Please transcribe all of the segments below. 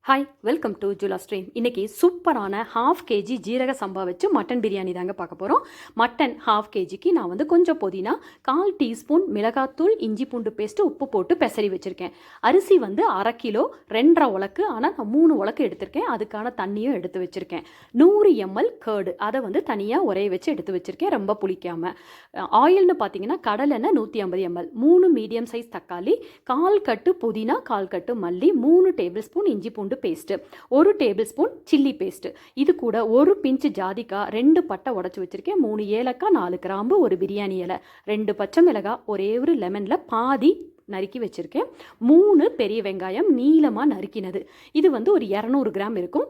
Hi welcome to Jhula stream. இன்றைக்கி சூப்பரான half KG ஜீரக சம்பா வச்சு மட்டன் பிரியாணி தாங்க பார்க்க போகிறோம். மட்டன் ஹாஃப் கேஜிக்கு நான் வந்து கொஞ்சம் புதினா, 1/4 டீஸ்பூன் மிளகாத்தூள், இஞ்சி பூண்டு பேஸ்ட்டு, உப்பு போட்டு பெசரி வச்சுருக்கேன். அரிசி வந்து 1/2 கிலோ 2.5 உலக்கு, ஆனால் நான் 3 உலக்கு எடுத்திருக்கேன். அதுக்கான தண்ணியும் எடுத்து வச்சுருக்கேன். 100 ml கேர்டு, அதை வந்து தனியாக உரைய வச்சு எடுத்து வச்சுருக்கேன், ரொம்ப புளிக்காமல். ஆயில்னு பார்த்தீங்கன்னா கடலெண்ணெய் 150 ml, 3 மீடியம் சைஸ் தக்காளி, 1/4 கட்டு புதினா, 1/4 கட்டு மல்லி, 3 டேபிள் ஸ்பூன் இஞ்சி பூண்டு paste, 1 table spoon chilli paste, இது கூட 1 பிஞ்ச் ஜாதிக்காய், 2 பட்டை உடைச்சு வச்சிருக்கேன், 3 ஏலக்காய், 4 கிராம்பு, 1 பிரியாணி இலை, 2 பச்சை மிளகாய், ஒரே ஒரு லெமன்ல பாதி நறுக்கி வச்சிருக்கேன், 3 பெரிய வெங்காயம் நீளமாக நறுக்கினது, இது வந்து ஒரு 200 கிராம் இருக்கும்.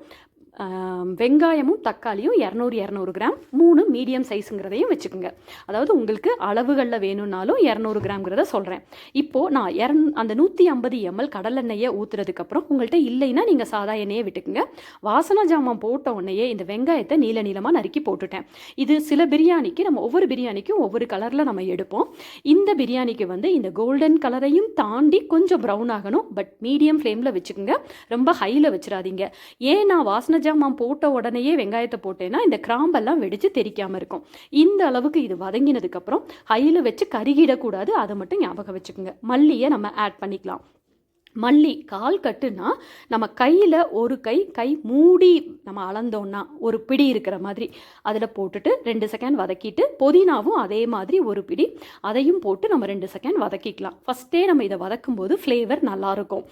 வெங்காயமும் தக்காளியும் 200 கிராம், 3 மீடியம் சைஸுங்கிறதையும் வச்சுக்கோங்க. அதாவது உங்களுக்கு அளவுகளில் வேணும்னாலும் 200 கிராம்ங்கிறத சொல்கிறேன். இப்போது நான் அந்த 150 ml கடலெண்ணெயை ஊற்றுறதுக்கப்புறம் உங்கள்கிட்ட இல்லைன்னா நீங்கள் சாதா எண்ணெயை விட்டுக்குங்க. வாசனை ஜாமான் போட்ட உடனேயே இந்த வெங்காயத்தை நீளமாக நறுக்கி போட்டுட்டேன். இது சில பிரியாணிக்கு நம்ம ஒவ்வொரு பிரியாணிக்கும் ஒவ்வொரு கலரில் நம்ம எடுப்போம். இந்த பிரியாணிக்கு வந்து இந்த கோல்டன் கலரையும் தாண்டி கொஞ்சம் ப்ரௌன் ஆகணும். பட் மீடியம் ஃப்ளேமில் வச்சுக்கோங்க, ரொம்ப ஹையில் வச்சிடாதீங்க. ஏன் நான் வாசனை ஜாமான் போட்ட உடனேயே வெங்காயத்தை போட்டேன்னா இந்த கிராம்பெல்லாம் வெடிச்சு தெரிக்காமல் இருக்கும். இந்த அளவுக்கு இது வதங்கினதுக்கப்புறம் ஹையில் வச்சு கருகிடக்கூடாது, அதை மட்டும் ஞாபகம் வச்சுக்கோங்க. மல்லியை நம்ம ஆட் பண்ணிக்கலாம். மல்லி 1/4 கட்டுனா நம்ம கையில் ஒரு கை மூடி நம்ம அளந்தோன்னா ஒரு பிடி இருக்கிற மாதிரி அதில் போட்டுட்டு 2 செகண்ட் வதக்கிட்டு, புதினாவும் அதே மாதிரி ஒரு பிடி, அதையும் போட்டு நம்ம 2 செகண்ட் வதக்கிக்கலாம். ஃபஸ்ட்டே நம்ம இதை வதக்கும் போது ஃப்ளேவர் நல்லாயிருக்கும்.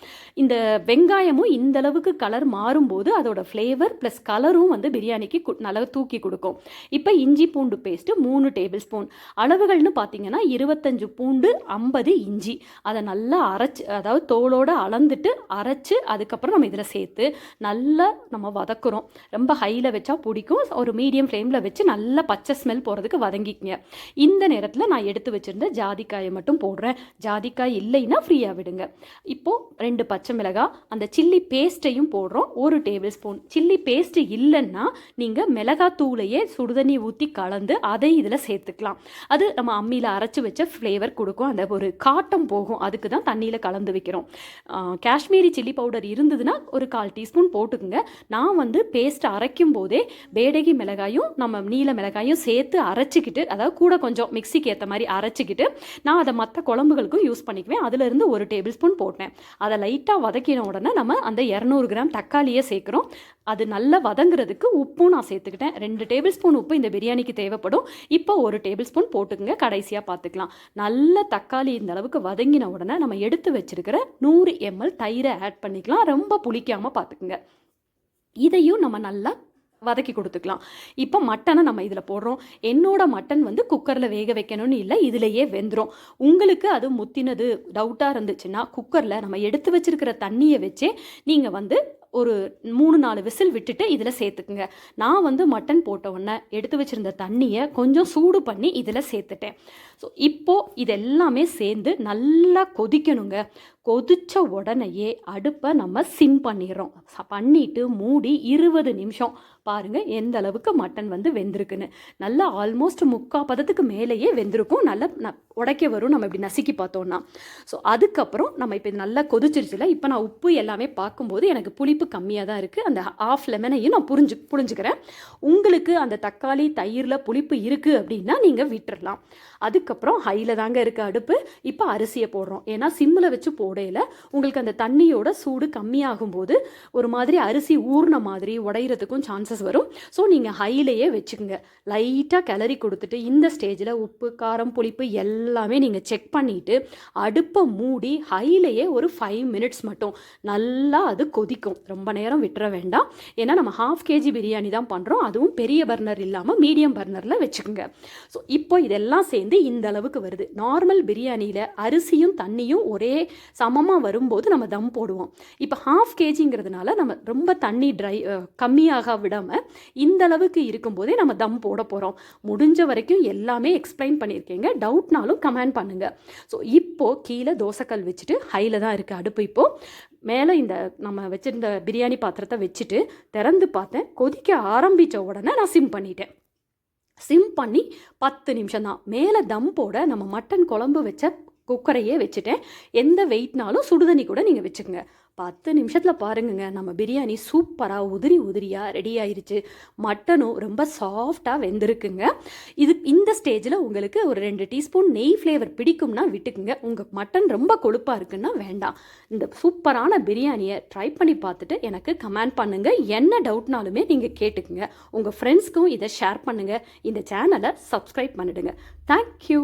இந்த வெங்காயமும் இந்த அளவுக்கு கலர் மாறும்போது அதோட ஃப்ளேவர் ப்ளஸ் கலரும் வந்து பிரியாணிக்கு நல்லா தூக்கி கொடுக்கும். இப்போ இஞ்சி பூண்டு பேஸ்ட்டு 3 டேபிள் ஸ்பூன், அளவுகள்னு பார்த்தீங்கன்னா 25 பூண்டு, 50 இஞ்சி, அதை நல்லா அரைச்சி, அதாவது தோலோட அளந்துட்டு அரைச்சு அதுக்கப்புறம் நம்ம இதில் சேர்த்து நல்லா நம்ம வதக்குறோம். ரொம்ப ஹையில் வச்சா பிடிக்கும், ஒரு மீடியம் ஃப்ளேமில் வச்சு நல்லா பச்சை ஸ்மெல் போகிறதுக்கு வதங்கிக்கங்க. இந்த நேரத்தில் நான் எடுத்து வச்சுருந்த ஜாதிக்காயை மட்டும் போடுறேன். ஜாதிக்காய் இல்லைன்னா ஃப்ரீயாக விடுங்க. இப்போது 2 பச்சை மிளகாய், அந்த சில்லி பேஸ்ட்டையும் போடுறோம், 1 டேபிள் ஸ்பூன். சில்லி பேஸ்ட்டு இல்லைன்னா நீங்கள் மிளகாத்தூளையே சுடுதண்ணி ஊற்றி கலந்து அதை இதில் சேர்த்துக்கலாம். அது நம்ம அம்மியில் அரைச்சி வச்ச ஃப்ளேவர் கொடுக்கும், அந்த ஒரு காட்டம் போகும், அதுக்கு தான் தண்ணியில் கலந்து வைக்கிறோம். காஷ்மீரி சில்லி பவுடர் இருந்ததுன்னா ஒரு 1/4 டீஸ்பூன் போட்டுக்குங்க. நான் வந்து பேஸ்ட் அரைக்கும் போதே பேடகி மிளகாயும் நம்ம நீல மிளகாயும் சேர்த்து அரைச்சிக்கிட்டு, அதாவது கூட கொஞ்சம் மிக்சிக்கு ஏற்ற மாதிரி அரைச்சிக்கிட்டு நான் அதை மற்ற குழம்புகளுக்கும் யூஸ் பண்ணிக்குவேன். அதிலிருந்து 1 டேபிள் ஸ்பூன் போட்டேன். அதை லைட்டாக வதக்கின உடனே நம்ம அந்த 200 கிராம் தக்காளியை சேர்க்குறோம். அது நல்லா வதங்குறதுக்கு உப்பும் நான் சேர்த்துக்கிட்டேன். 2 டேபிள் ஸ்பூன் உப்பு இந்த பிரியாணிக்கு தேவைப்படும். இப்போ 1 டேபிள் ஸ்பூன் போட்டுக்குங்க, கடைசியாக பார்த்துக்கலாம். நல்ல தக்காளி இந்த அளவுக்கு வதங்கின உடனே நம்ம எடுத்து வச்சிருக்கிற 100 ml தயிரை ஆட் பண்ணிக்கலாம். ரொம்ப புளிக்காமல் பார்த்துக்குங்க. இதையும் நம்ம நல்லா வதக்கி கொடுத்துக்கலாம். இப்போ மட்டனை நம்ம இதில் போடுறோம். என்னோட மட்டன் வந்து குக்கரில் வேக வைக்கணும்னு இல்லை, இதிலேயே வெந்துடும். உங்களுக்கு அது முத்தினது டவுட்டாக இருந்துச்சுன்னா குக்கரில் நம்ம எடுத்து வச்சிருக்கிற தண்ணியை வச்சே நீங்கள் வந்து ஒரு 3-4 விசில் விட்டுட்டு இதில் சேர்த்துக்குங்க. நான் வந்து மட்டன் போட்ட உடனே எடுத்து வச்சுருந்த தண்ணியை கொஞ்சம் சூடு பண்ணி இதில் சேர்த்துட்டேன். ஸோ இப்போது இது எல்லாமே சேர்ந்து நல்லா கொதிக்கணுங்க. கொதித்த உடனேயே அடுப்பை நம்ம சிம் பண்ணிடுறோம். பண்ணிவிட்டு மூடி 20 நிமிஷம் பாருங்கள் எந்த அளவுக்கு மட்டன் வந்து வெந்திருக்குன்னு. நல்லா ஆல்மோஸ்ட் 3/4 பதத்துக்கு மேலேயே வெந்திருக்கும். நல்லா உடைக்க வரும் நம்ம இப்படி நசுக்கி பார்த்தோன்னா. ஸோ அதுக்கப்புறம் நம்ம இப்போ இது நல்லா கொதிச்சிருச்சுல, இப்போ நான் உப்பு எல்லாமே பார்க்கும்போது எனக்கு புளிப்பு கம்மியாக தான் இருக்குது. அந்த ½ லெமனையும் நான் புரிஞ்சுக்கிறேன். உங்களுக்கு அந்த தக்காளி தயிரில் புளிப்பு இருக்குது அப்படின்னா நீங்கள் விட்டுறலாம். அதுக்கப்புறம் ஹையில் தாங்க இருக்குது அடுப்பு. இப்போ அரிசியை போடுறோம். ஏன்னா சிம்மில் வச்சு போடையில் உங்களுக்கு அந்த தண்ணியோட சூடு கம்மியாகும் போது ஒரு மாதிரி அரிசி ஊர்ன மாதிரி உடையிறதுக்கும் சான்சஸ் வரும். ஸோ நீங்கள் ஹையிலேயே வச்சுக்கோங்க. லைட்டாக கிளறி கொடுத்துட்டு இந்த ஸ்டேஜில் உப்பு காரம் புளிப்பு எல்லாமே நீங்கள் செக் பண்ணிவிட்டு அடுப்பை மூடி ஹையிலேயே ஒரு 5 மினிட்ஸ் மட்டும் நல்லா அது கொதிக்கும். ரொம்ப நேரம் விட்டுற வேண்டாம். ஏன்னா நம்ம ½ கேஜி பிரியாணி தான் பண்ணுறோம், அதுவும் பெரிய பர்னர் இல்லாமல் மீடியம் பர்னரில் வச்சுக்கோங்க. ஸோ இப்போ இதெல்லாம் சேர்ந்து இந்த அளவுக்கு வருது. நார்மல் பிரியாணியில் அரிசியும் தண்ணியும் ஒரே சமமாக வரும்போது நம்ம தம் போடுவோம். இப்போ ½ கேஜிங்கிறதுனால நம்ம ரொம்ப தண்ணி கம்மியாக விடாமல் இந்த அளவுக்கு இருக்கும்போதே நம்ம தம் போட போகிறோம். முடிஞ்ச வரைக்கும் எல்லாமே எக்ஸ்பிளைன் பண்ணியிருக்கேங்க. டவுட்னாலும் கமெண்ட் பண்ணுங்கள். ஸோ இப்போது கீழே தோசைக்கல் வச்சுட்டு ஹையில் தான் இருக்குது அடுப்பு. இப்போது மேலே இந்த நம்ம வச்சுருந்த பிரியாணி பாத்திரத்தை வச்சுட்டு திறந்து பார்த்தேன். கொதிக்க ஆரம்பித்த உடனே நான் சிம் பண்ணிட்டேன். சிம் பண்ணி 10 நிமிஷம் தான். மேலே தம் போட நம்ம மட்டன் குழம்பு வச்ச குக்கரையே வச்சுட்டேன். எந்த வெயிட்னாலும் சுடுதண்ணி கூட நீங்கள் வச்சுக்கோங்க. 10 நிமிஷத்தில் பாருங்கங்க நம்ம பிரியாணி சூப்பராக உதிரியாக ரெடி ஆயிருச்சு. மட்டனும் ரொம்ப சாஃப்டாக வெந்திருக்குங்க. இந்த ஸ்டேஜில் உங்களுக்கு ஒரு 2 டீஸ்பூன் நெய் ஃப்ளேவர் பிடிக்கும்னா விட்டுக்குங்க. உங்கள் மட்டன் ரொம்ப கொழுப்பாக இருக்குன்னா வேண்டாம். இந்த சூப்பரான பிரியாணியை ட்ரை பண்ணி பார்த்துட்டு எனக்கு கமெண்ட் பண்ணுங்கள். என்ன டவுட்னாலுமே நீங்கள் கேட்டுக்குங்க. உங்கள் ஃப்ரெண்ட்ஸ்க்கும் இதை ஷேர் பண்ணுங்கள். இந்த சேனலை சப்ஸ்கிரைப் பண்ணிடுங்க. தேங்க்யூ.